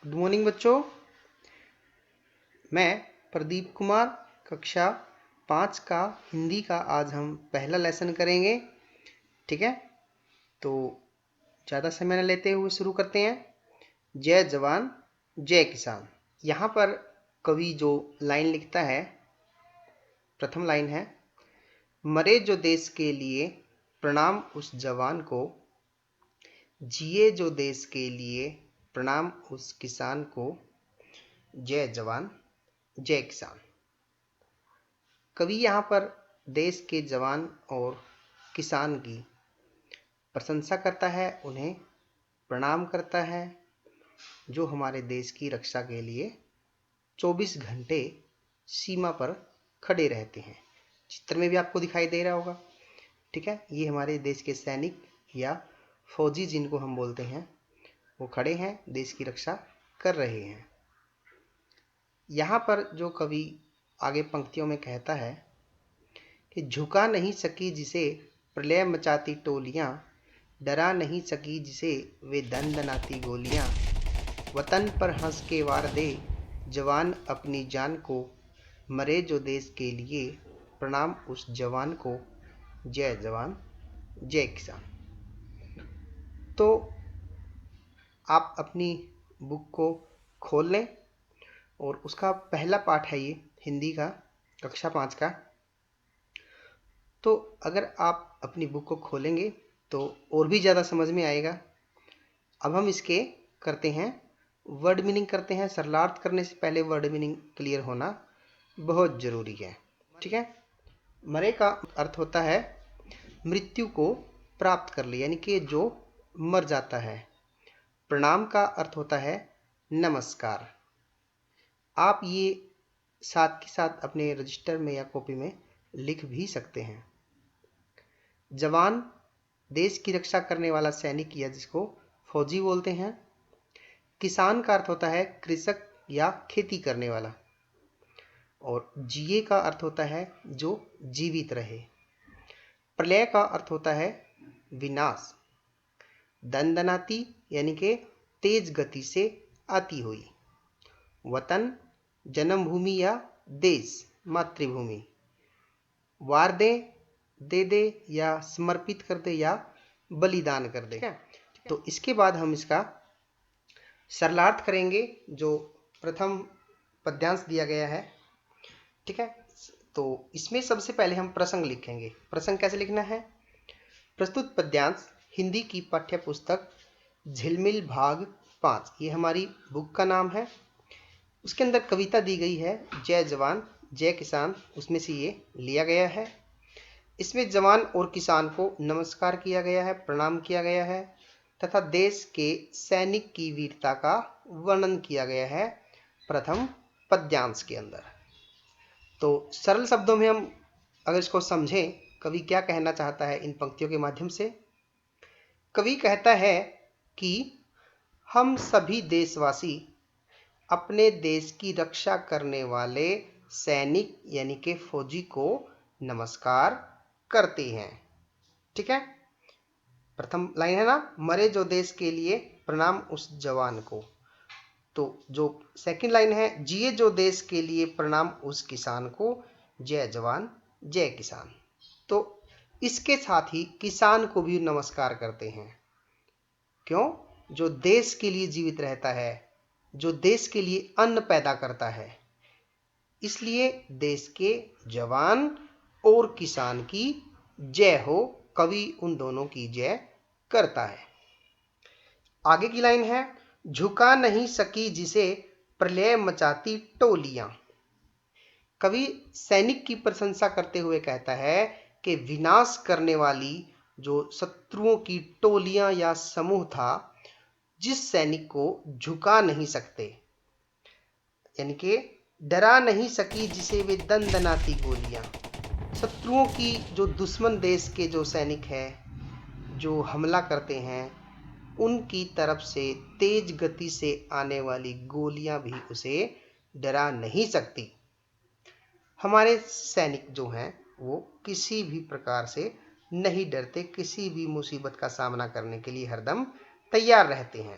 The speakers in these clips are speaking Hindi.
गुड मॉर्निंग बच्चों। मैं प्रदीप कुमार, कक्षा 5 का हिंदी का आज हम पहला लेसन करेंगे। ठीक है, तो ज़्यादा समय न लेते हुए शुरू करते हैं। जय जवान जय किसान। यहाँ पर कवि जो लाइन लिखता है, प्रथम लाइन है, मरे जो देश के लिए प्रणाम उस जवान को, जिए जो देश के लिए प्रणाम उस किसान को, जय जवान जय किसान। कवि यहाँ पर देश के जवान और किसान की प्रशंसा करता है, उन्हें प्रणाम करता है जो हमारे देश की रक्षा के लिए 24 घंटे सीमा पर खड़े रहते हैं। चित्र में भी आपको दिखाई दे रहा होगा। ठीक है, ये हमारे देश के सैनिक या फौजी जिनको हम बोलते हैं, वो खड़े हैं, देश की रक्षा कर रहे हैं। यहाँ पर जो कवि आगे पंक्तियों में कहता है कि झुका नहीं सकी जिसे प्रलय मचाती टोलियां, डरा नहीं सकी जिसे वे दंदनाती गोलियां, वतन पर हंस के वार दे जवान अपनी जान को, मरे जो देश के लिए प्रणाम उस जवान को, जय जवान जय किसान। तो आप अपनी बुक को खोल लें और उसका पहला पाठ है ये हिंदी का, कक्षा 5 का। तो अगर आप अपनी बुक को खोलेंगे तो और भी ज़्यादा समझ में आएगा। अब हम इसके करते हैं वर्ड मीनिंग करते हैं। सरलार्थ करने से पहले वर्ड मीनिंग क्लियर होना बहुत ज़रूरी है। ठीक है, मरे का अर्थ होता है मृत्यु को प्राप्त कर ले, यानी कि जो मर जाता है। प्रणाम का अर्थ होता है नमस्कार। आप ये साथ के साथ अपने रजिस्टर में या कॉपी में लिख भी सकते हैं। जवान देश की रक्षा करने वाला सैनिक या जिसको फौजी बोलते हैं। किसान का अर्थ होता है कृषक या खेती करने वाला। और जिए का अर्थ होता है जो जीवित रहे। प्रलय का अर्थ होता है विनाश। दंदनाती यानी कि तेज गति से आती हुई। वतन जन्मभूमि या देश, मातृभूमि। वार दे दे या समर्पित कर दे या बलिदान कर दे। तो इसके बाद हम इसका सरलार्थ करेंगे जो प्रथम पद्यांश दिया गया है। ठीक है, तो इसमें सबसे पहले हम प्रसंग लिखेंगे। प्रसंग कैसे लिखना है? प्रस्तुत पद्यांश हिंदी की पाठ्य पुस्तक झिलमिल भाग 5, ये हमारी बुक का नाम है। उसके अंदर कविता दी गई है जय जवान जय किसान, उसमें से ये लिया गया है। इसमें जवान और किसान को नमस्कार किया गया है, प्रणाम किया गया है तथा देश के सैनिक की वीरता का वर्णन किया गया है प्रथम पद्यांश के अंदर। तो सरल शब्दों में हम अगर इसको समझें, कवि क्या कहना चाहता है इन पंक्तियों के माध्यम से। कवि कहता है कि हम सभी देशवासी अपने देश की रक्षा करने वाले सैनिक यानी कि फौजी को नमस्कार करते हैं। ठीक है, प्रथम लाइन है ना, मरे जो देश के लिए प्रणाम उस जवान को। तो जो सेकंड लाइन है, जिए जो देश के लिए प्रणाम उस किसान को, जय जवान जय किसान। तो इसके साथ ही किसान को भी नमस्कार करते हैं। क्यों? जो देश के लिए जीवित रहता है, जो देश के लिए अन्न पैदा करता है, इसलिए देश के जवान और किसान की जय हो। कवि उन दोनों की जय करता है। आगे की लाइन है, झुका नहीं सकी जिसे प्रलय मचाती टोलियां। कवि सैनिक की प्रशंसा करते हुए कहता है कि विनाश करने वाली जो शत्रुओं की टोलियां या समूह था, जिस सैनिक को झुका नहीं सकते, यानी कि डरा नहीं सकी जिसे वे दंदनाती गोलियां। शत्रुओं की जो दुश्मन देश के जो सैनिक हैं, जो हमला करते हैं, उनकी तरफ से तेज गति से आने वाली गोलियां भी उसे डरा नहीं सकती। हमारे सैनिक जो हैं वो किसी भी प्रकार से नहीं डरते, किसी भी मुसीबत का सामना करने के लिए हरदम तैयार रहते हैं।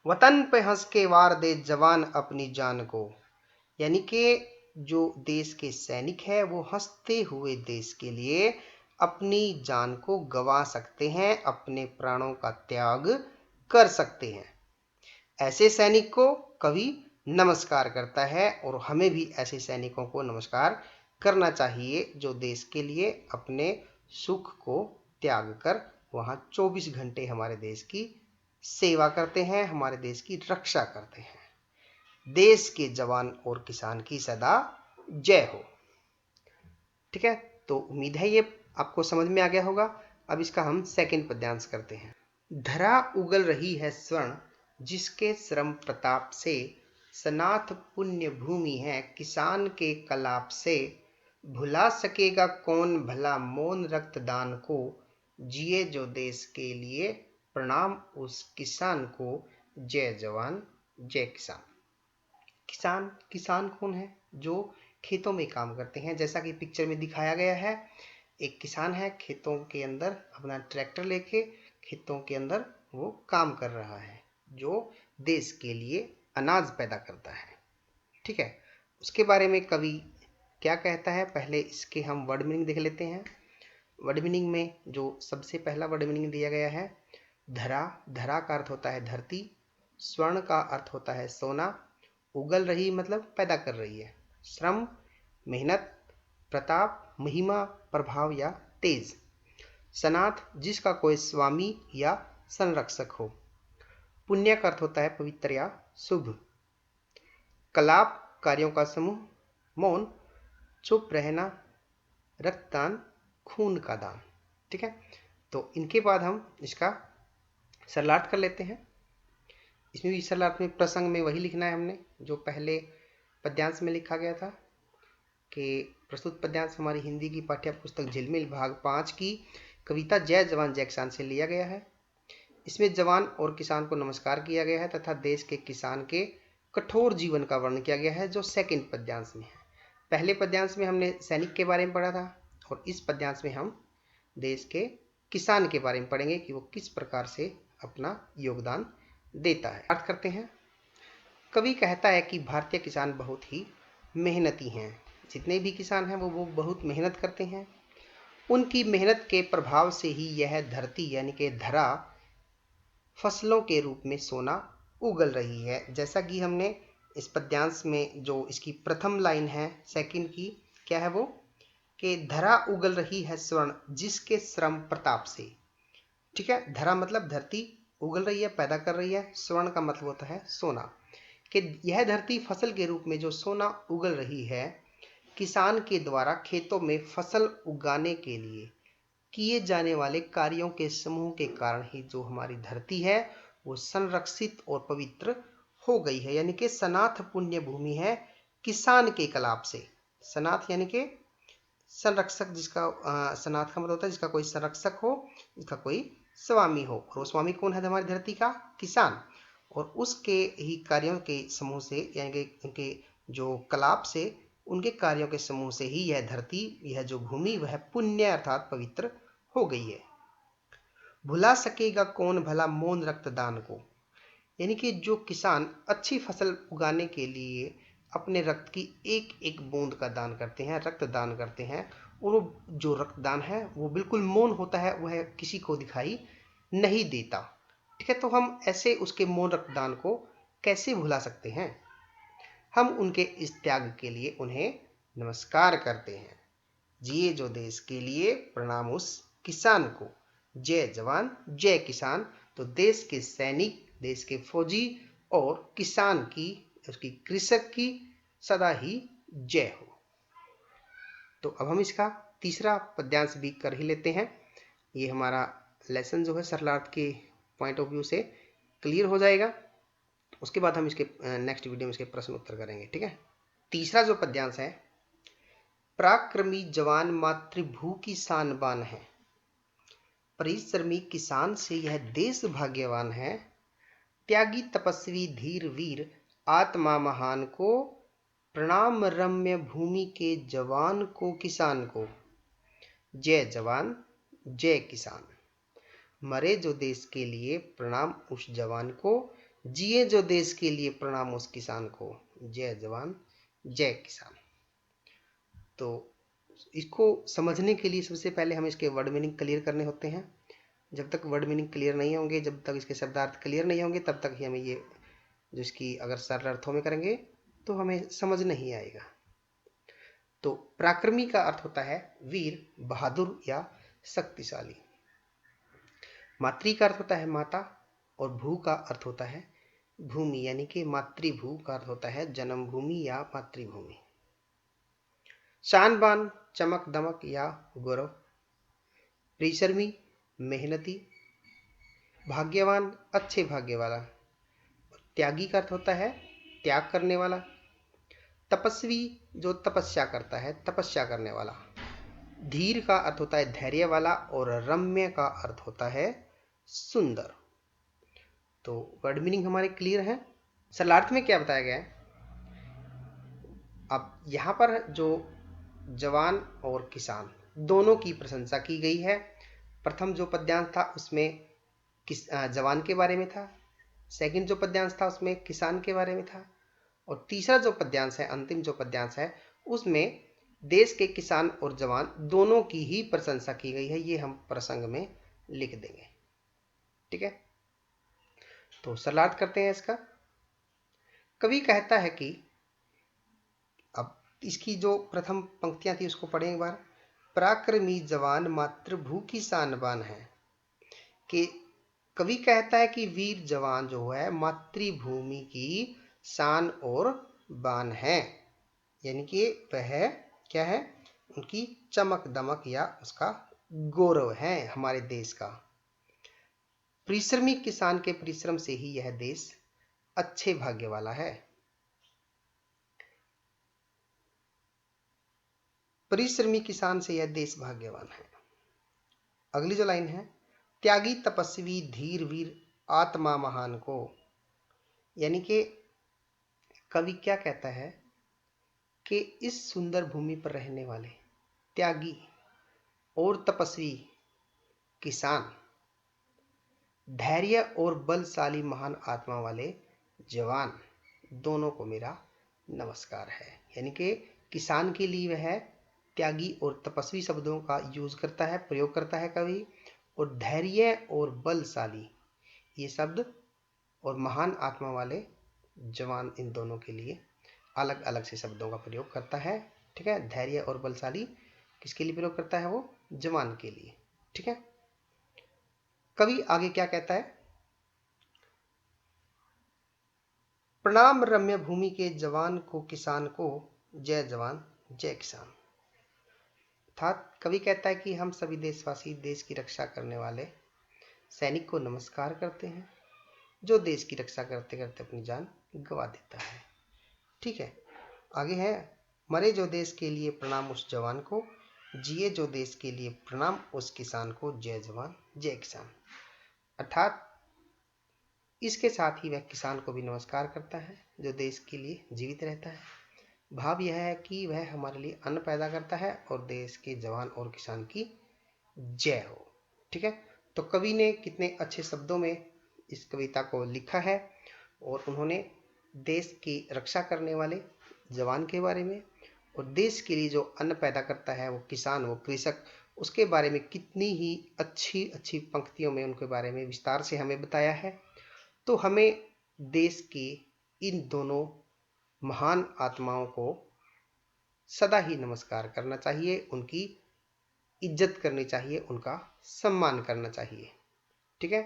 वतन पे हंस के वार दे जवान अपनी जान को। यानी कि जो देश के सैनिक है वो हंसते हुए देश के लिए अपनी जान को गंवा सकते हैं, अपने प्राणों का त्याग कर सकते हैं। ऐसे सैनिक को कवि नमस्कार करता है और हमें भी ऐसे सैनिकों को नमस्कार करना चाहिए जो देश के लिए अपने सुख को त्याग कर वहां 24 घंटे हमारे देश की सेवा करते हैं, हमारे देश की रक्षा करते हैं। देश के जवान और किसान की सदा जय हो। ठीक है, तो उम्मीद है ये आपको समझ में आ गया होगा। अब इसका हम सेकंड पद्यांश करते हैं। धरा उगल रही है स्वर्ण, जिसके श्रम प्रताप से, सनाथ पुण्य भूमि है किसान के कलाप से। भुला सकेगा कौन भला मौन रक्तदान को, जिए जो देश के लिए प्रणाम उस किसान को। जय जवान जय किसान। किसान, किसान कौन है? जो खेतों में काम करते हैं। जैसा कि पिक्चर में दिखाया गया है, एक किसान है खेतों के अंदर अपना ट्रैक्टर लेके खेतों के अंदर वो काम कर रहा है, जो देश के लिए अनाज पैदा करता है। ठीक है, उसके बारे में कवि क्या कहता है, पहले इसके हम वर्ड मीनिंग देख लेते हैं। वर्ड मीनिंग में जो सबसे पहला वर्ड मीनिंग दिया गया है, धरा, धरा का अर्थ होता है धरती, स्वर्ण का अर्थ होता है सोना, उगल रही मतलब पैदा कर रही है, श्रम मेहनत, प्रताप महिमा प्रभाव या तेज, सनाथ जिसका कोई स्वामी या संरक्षक हो, पुण्य का अर्थ होता है पवित्र या शुभ, कलाप कार्यों का समूह, मौन चुप रहना, रक्तदान खून का दान। ठीक है, तो इनके बाद हम इसका सरलाट कर लेते हैं। इसमें भी सरलाट में प्रसंग में वही लिखना है हमने जो पहले पद्यांश में लिखा गया था। कि प्रस्तुत पद्यांश हमारी हिंदी की पाठ्य पुस्तक झिलमिल भाग 5 की कविता जय जवान जय किसान से लिया गया है। इसमें जवान और किसान को नमस्कार किया गया है तथा देश के किसान के कठोर जीवन का वर्णन किया गया है, जो सेकंड पद्यांश में है। पहले पद्यांश में हमने सैनिक के बारे में पढ़ा था और इस पद्यांश में हम देश के किसान के बारे में पढ़ेंगे कि वो किस प्रकार से अपना योगदान देता है। अर्थ करते हैं। कवि कहता है कि भारतीय किसान बहुत ही मेहनती हैं। जितने भी किसान हैं वो बहुत मेहनत करते हैं। उनकी मेहनत के प्रभाव से ही यह धरती यानी कि धरा फसलों के रूप में सोना उगल रही है। जैसा कि हमने इस पद्यांश में जो इसकी प्रथम लाइन है सेकंड की, क्या है वो, कि धरा उगल रही है स्वर्ण जिसके श्रम प्रताप से। ठीक है, धरा मतलब धरती, उगल रही है पैदा कर रही है, स्वर्ण का मतलब होता है सोना। कि यह धरती फसल के रूप में जो सोना उगल रही है, किसान के द्वारा खेतों में फसल उगाने के लिए किए जाने वाले कार्यों के समूह के कारण ही जो हमारी धरती है वो संरक्षित और पवित्र हो गई है। यानी कि सनाथ पुण्य भूमि है किसान के कलाप से। सनाथ यानी कि संरक्षक, जिसका सनाथ का मतलब होता है जिसका कोई संरक्षक हो, जिसका कोई स्वामी हो। और वो स्वामी कौन है हमारी धरती का? किसान। और उसके ही कार्यों के समूह से यानी कि उनके जो कलाप से, उनके कार्यों के समूह से ही यह धरती, यह जो भूमि वह पुण्य अर्थात पवित्र हो गई है। भुला सकेगा कौन भला मौन रक्तदान को। यानी कि जो किसान अच्छी फसल उगाने के लिए अपने रक्त की एक एक बूंद का दान करते हैं, रक्तदान करते हैं, और वो जो रक्तदान है वो बिल्कुल मौन होता है, वह किसी को दिखाई नहीं देता। ठीक है, तो हम ऐसे उसके मौन रक्तदान को कैसे भुला सकते हैं? हम उनके इस त्याग के लिए उन्हें नमस्कार करते हैं। जिए जो देश के लिए प्रणाम उस किसान को। जय जवान जय किसान। तो देश के सैनिक, देश के फौजी और किसान की, उसकी कृषक की सदा ही जय हो। तो अब हम इसका तीसरा पद्यांश भी कर ही लेते हैं। ये हमारा लेसन जो है सरलार्थ के पॉइंट ऑफ व्यू से क्लियर हो जाएगा। उसके बाद हम इसके नेक्स्ट वीडियो में इसके प्रश्न उत्तर करेंगे। ठीक है, तीसरा जो पद्यांश है, पराक्रमी जवान मातृभू की शान बान है, परिश्रमी किसान से यह देश भाग्यवान है, त्यागी तपस्वी धीर वीर आत्मा महान को, प्रणाम रम्य भूमि के जवान को किसान को। जय जवान जय किसान। मरे जो देश के लिए प्रणाम उस जवान को जिए जो देश के लिए प्रणाम उस किसान को, जय जवान जय किसान। तो इसको समझने के लिए सबसे पहले हमें इसके वर्ड मीनिंग क्लियर करने होते हैं। जब तक वर्ड मीनिंग क्लियर नहीं होंगे, जब तक इसके शब्दार्थ क्लियर नहीं होंगे, तब तक ही हमें ये जो इसकी अगर सरल अर्थों में करेंगे तो हमें समझ नहीं आएगा। तो पराक्रमी का अर्थ होता है वीर, बहादुर या शक्तिशाली। मातृ का अर्थ होता है माता, और भू का अर्थ होता है भूमि, यानी कि मातृभू का अर्थ होता है जन्मभूमि या मातृभूमि। शान बान, चमक दमक या गौरव। परिश्रमी, मेहनती। भाग्यवान, अच्छे भाग्य वाला। त्यागी का अर्थ होता है त्याग करने वाला। तपस्वी, जो तपस्या करता है, तपस्या करने वाला। धीर का अर्थ होता है धैर्य वाला, और रम्य का अर्थ होता है सुंदर। तो वर्ड मीनिंग हमारे क्लियर है। सरलार्थ में क्या बताया गया है? अब यहां पर जो जवान और किसान दोनों की प्रशंसा की गई है। प्रथम जो पद्यांश था उसमें जवान के बारे में था, सेकंड जो पद्यांश था उसमें किसान के बारे में था, और तीसरा जो पद्यांश है, अंतिम जो पद्यांश है, उसमें देश के किसान और जवान दोनों की ही प्रशंसा की गई है। ये हम प्रसंग में लिख देंगे। ठीक है, तो सरलार्थ करते हैं इसका। कवि कहता है कि, अब इसकी जो प्रथम पंक्तियां थी उसको पढ़ें एक बार। पराक्रमी जवान मातृभू की शानबान है। कि कवि कहता है कि वीर जवान जो है मातृभूमि की शान और बान है, यानी कि वह क्या है, उनकी चमक दमक या उसका गौरव है हमारे देश का। परिश्रमी किसान के परिश्रम से ही यह देश अच्छे भाग्य वाला है। परिश्रमी किसान से यह देश भाग्यवान है। अगली जो लाइन है, त्यागी तपस्वी धीर वीर आत्मा महान को। यानी कि कवि क्या कहता है कि इस सुंदर भूमि पर रहने वाले त्यागी और तपस्वी किसान, धैर्य और बलशाली महान आत्मा वाले जवान, दोनों को मेरा नमस्कार है। यानी कि किसान के लिए वह त्यागी और तपस्वी शब्दों का यूज करता है, प्रयोग करता है कवि, और धैर्य और बलशाली ये शब्द और महान आत्मा वाले जवान, इन दोनों के लिए अलग अलग से शब्दों का प्रयोग करता है। ठीक है, धैर्य और बलशाली किसके लिए प्रयोग करता है? वो जवान के लिए। ठीक है, कवि आगे क्या कहता है? प्रणाम रम्य भूमि के जवान को किसान को, जय जवान जय किसान। अर्थात कवि कहता है कि हम सभी देशवासी देश की रक्षा करने वाले सैनिक को नमस्कार करते हैं, जो देश की रक्षा करते करते अपनी जान गंवा देता है। ठीक है, आगे है, मरे जो देश के लिए प्रणाम उस जवान को, जिए जो देश के लिए प्रणाम उस किसान को, जय जवान जय किसान। अर्थात इसके साथ ही वह किसान को भी नमस्कार करता है जो देश के लिए जीवित रहता है। भाव यह है कि वह हमारे लिए अन्न पैदा करता है और देश के जवान और किसान की जय हो। ठीक है, तो कवि ने कितने अच्छे शब्दों में इस कविता को लिखा है, और उन्होंने देश की रक्षा करने वाले जवान के बारे में, और देश के लिए जो अन्न पैदा करता है वो किसान, वो कृषक, उसके बारे में कितनी ही अच्छी अच्छी पंक्तियों में उनके बारे में विस्तार से हमें बताया है। तो हमें देश की इन दोनों महान आत्माओं को सदा ही नमस्कार करना चाहिए, उनकी इज्जत करनी चाहिए, उनका सम्मान करना चाहिए। ठीक है,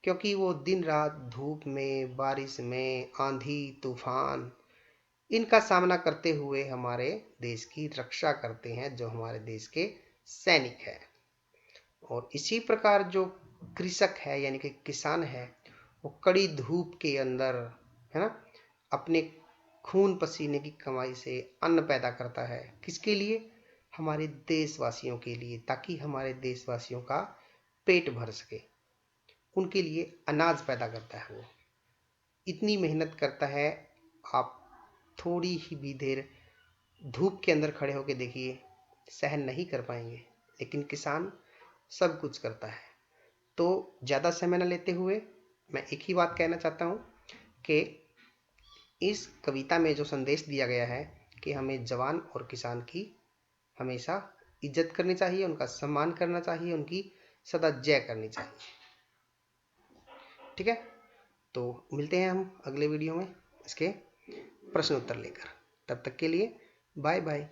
क्योंकि वो दिन रात धूप में, बारिश में, आंधी तूफान, इनका सामना करते हुए हमारे देश की रक्षा करते हैं, जो हमारे देश के सैनिक हैं। और इसी प्रकार जो कृषक है यानी कि किसान है, वो कड़ी धूप के अंदर, है ना, अपने खून पसीने की कमाई से अन्न पैदा करता है। किसके लिए? हमारे देशवासियों के लिए, ताकि हमारे देशवासियों का पेट भर सके, उनके लिए अनाज पैदा करता है। वो इतनी मेहनत करता है, आप थोड़ी ही भी देर धूप के अंदर खड़े होकर देखिए, सहन नहीं कर पाएंगे। लेकिन किसान सब कुछ करता है। तो ज़्यादा समय न लेते हुए मैं एक ही बात कहना चाहता हूँ कि इस कविता में जो संदेश दिया गया है कि हमें जवान और किसान की हमेशा इज्जत करनी चाहिए, उनका सम्मान करना चाहिए, उनकी सदा जय करनी चाहिए। ठीक है, तो मिलते हैं हम अगले वीडियो में इसके प्रश्न उत्तर लेकर। तब तक के लिए बाय बाय।